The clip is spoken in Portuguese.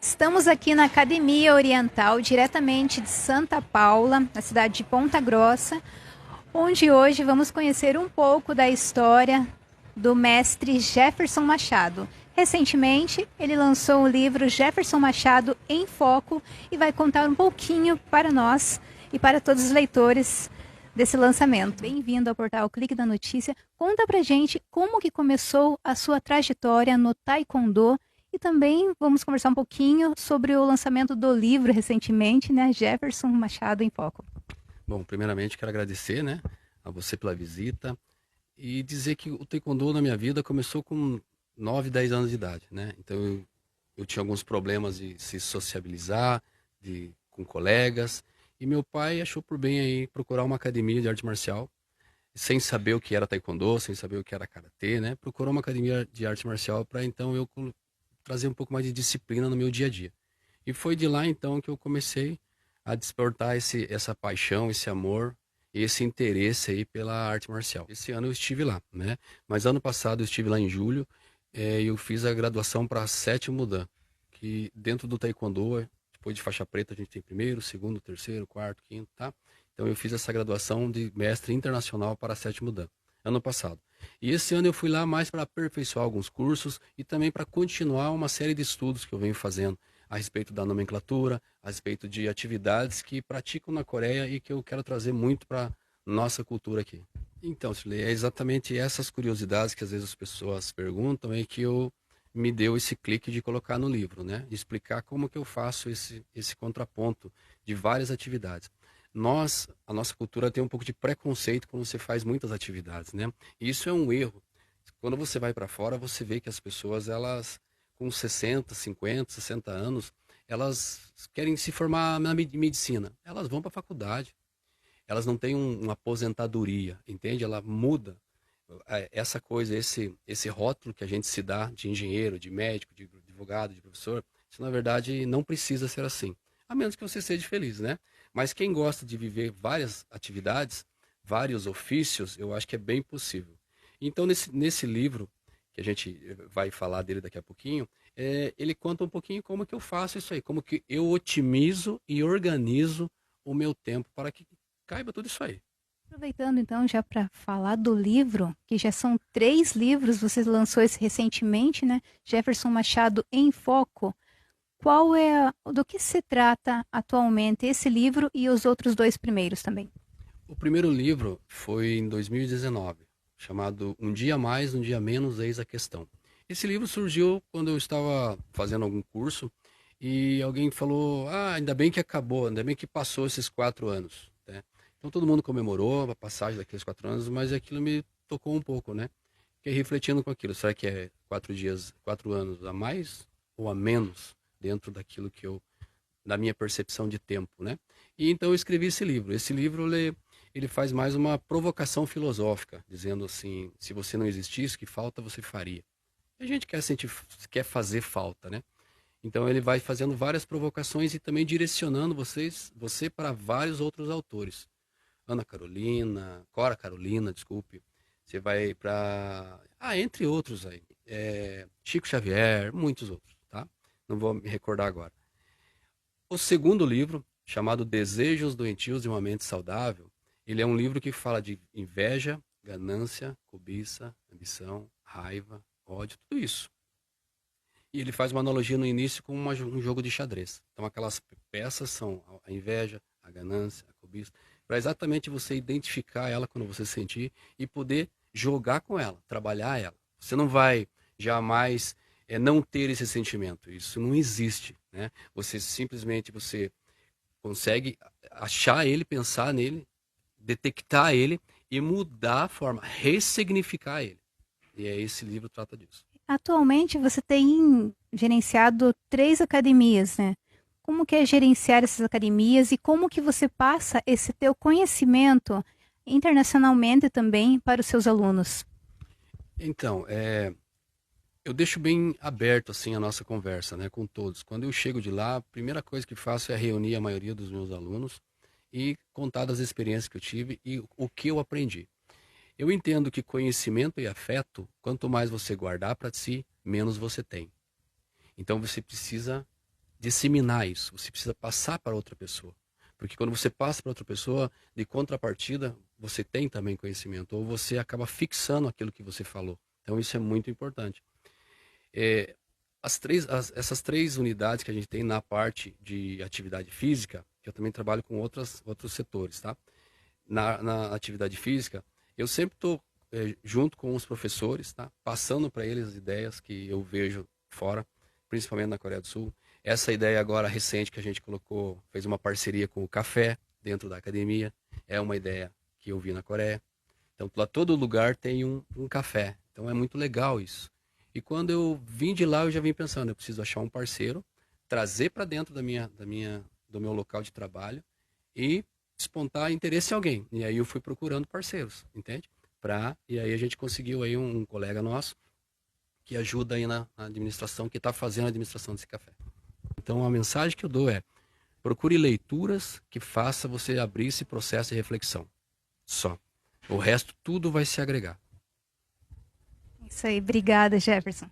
Estamos aqui na Academia Oriental, diretamente de Santa Paula, na cidade de Ponta Grossa, onde hoje vamos conhecer um pouco da história do mestre Jefferson Machado. Recentemente, ele lançou o livro Jefferson Machado em Foco e vai contar um pouquinho para nós e para todos os leitores desse lançamento. Bem-vindo ao portal Clique da Notícia. Conta pra gente como que começou a sua trajetória no Taekwondo e também vamos conversar um pouquinho sobre o lançamento do livro recentemente, né, Jefferson Machado em Foco. Bom, primeiramente quero agradecer, né, a você pela visita e dizer que o Taekwondo na minha vida começou com 9, 10 anos de idade, né? Então eu tinha alguns problemas de se sociabilizar, com colegas, e meu pai achou por bem aí procurar uma academia de arte marcial, sem saber o que era Taekwondo, sem saber o que era Karatê, né? Procurou uma academia de arte marcial para então eu trazer um pouco mais de disciplina no meu dia a dia. E foi de lá então que eu comecei a despertar essa paixão, esse amor, esse interesse aí pela arte marcial. Esse ano eu estive lá, né? Mas ano passado eu estive lá em julho e eu fiz a graduação para sétimo Dan, que dentro do Taekwondo, depois de faixa preta, a gente tem primeiro, segundo, terceiro, quarto, quinto, tá? Então eu fiz essa graduação de mestre internacional para sétimo Dan, ano passado. E esse ano eu fui lá mais para aperfeiçoar alguns cursos e também para continuar uma série de estudos que eu venho fazendo a respeito da nomenclatura, a respeito de atividades que praticam na Coreia e que eu quero trazer muito para nossa cultura aqui. Então, Silei, é exatamente essas curiosidades que às vezes as pessoas perguntam e que eu me deu esse clique de colocar no livro, né? De explicar como que eu faço esse contraponto de várias atividades. A nossa cultura tem um pouco de preconceito quando você faz muitas atividades, né? E isso é um erro. Quando você vai para fora, você vê que as pessoas, elas com 60, 50, 60 anos, elas querem se formar na medicina. Elas vão para a faculdade. Elas não têm uma aposentadoria, entende? Ela muda essa coisa, esse rótulo que a gente se dá de engenheiro, de médico, de advogado, de professor. Isso, na verdade, não precisa ser assim. A menos que você seja feliz, né? Mas quem gosta de viver várias atividades, vários ofícios, eu acho que é bem possível. Então, nesse livro, que a gente vai falar dele daqui a pouquinho, ele conta um pouquinho como que eu faço isso aí, como que eu otimizo e organizo o meu tempo para que caiba tudo isso aí. Aproveitando então já para falar do livro, que já são 3 livros, você lançou esse recentemente, né? Jefferson Machado em Foco. Do que se trata atualmente esse livro e os outros 2 primeiros também? O primeiro livro foi em 2019, chamado Um Dia Mais, Um Dia Menos, Eis a Questão. Esse livro surgiu quando eu estava fazendo algum curso e alguém falou: Ah, ainda bem que acabou, ainda bem que passou esses 4 anos, né? Então todo mundo comemorou a passagem daqueles 4 anos, mas aquilo me tocou um pouco, né? Fiquei refletindo com aquilo. Será que é 4 dias, 4 anos a mais ou a menos dentro daquilo da minha percepção de tempo, né? E então eu escrevi esse livro. Esse livro ele faz mais uma provocação filosófica, dizendo assim: se você não existisse, o que falta você faria? E a gente quer fazer falta, né? Então ele vai fazendo várias provocações e também direcionando você para vários outros autores. Ana Carolina, Cora Carolina, desculpe. Você vai para, entre outros aí. Chico Xavier, muitos outros, tá? Não vou me recordar agora. O segundo livro, chamado Desejos Doentios de uma Mente Saudável, ele é um livro que fala de inveja, ganância, cobiça, ambição, raiva, ódio, tudo isso. E ele faz uma analogia no início com um jogo de xadrez. Então aquelas peças são a inveja, a ganância, a cobiça, para exatamente você identificar ela quando você sentir e poder jogar com ela, trabalhar ela. Você não vai jamais não ter esse sentimento. Isso não existe, né? Você consegue achar ele, pensar nele, detectar ele e mudar a forma, ressignificar ele. E é esse livro trata disso. Atualmente você tem gerenciado 3 academias, né? Como que é gerenciar essas academias e como que você passa esse teu conhecimento internacionalmente também para os seus alunos? Então, eu deixo bem aberto assim a nossa conversa, né, com todos. Quando eu chego de lá, a primeira coisa que faço é reunir a maioria dos meus alunos e contar das experiências que eu tive e o que eu aprendi. Eu entendo que conhecimento e afeto, quanto mais você guardar para si, menos você tem. Então você precisa disseminar isso, você precisa passar para outra pessoa. Porque quando você passa para outra pessoa, de contrapartida, você tem também conhecimento, ou você acaba fixando aquilo que você falou. Então isso é muito importante. É, essas três unidades que a gente tem na parte de atividade física, que eu também trabalho com outros setores, tá? Na atividade física, eu sempre estou junto com os professores, tá? Passando para eles as ideias que eu vejo fora, principalmente na Coreia do Sul. Essa ideia agora recente que a gente colocou, fez uma parceria com o café dentro da academia, é uma ideia que eu vi na Coreia. Então, lá todo lugar tem um café. Então, é muito legal isso. E quando eu vim de lá, eu já vim pensando, eu preciso achar um parceiro, trazer para dentro do meu local de trabalho e despontar interesse em alguém. E aí eu fui procurando parceiros, entende? E aí a gente conseguiu aí um colega nosso que ajuda aí na administração, que está fazendo a administração desse café. Então a mensagem que eu dou é: procure leituras que faça você abrir esse processo de reflexão. Só. O resto tudo vai se agregar. Isso aí, obrigada, Jefferson.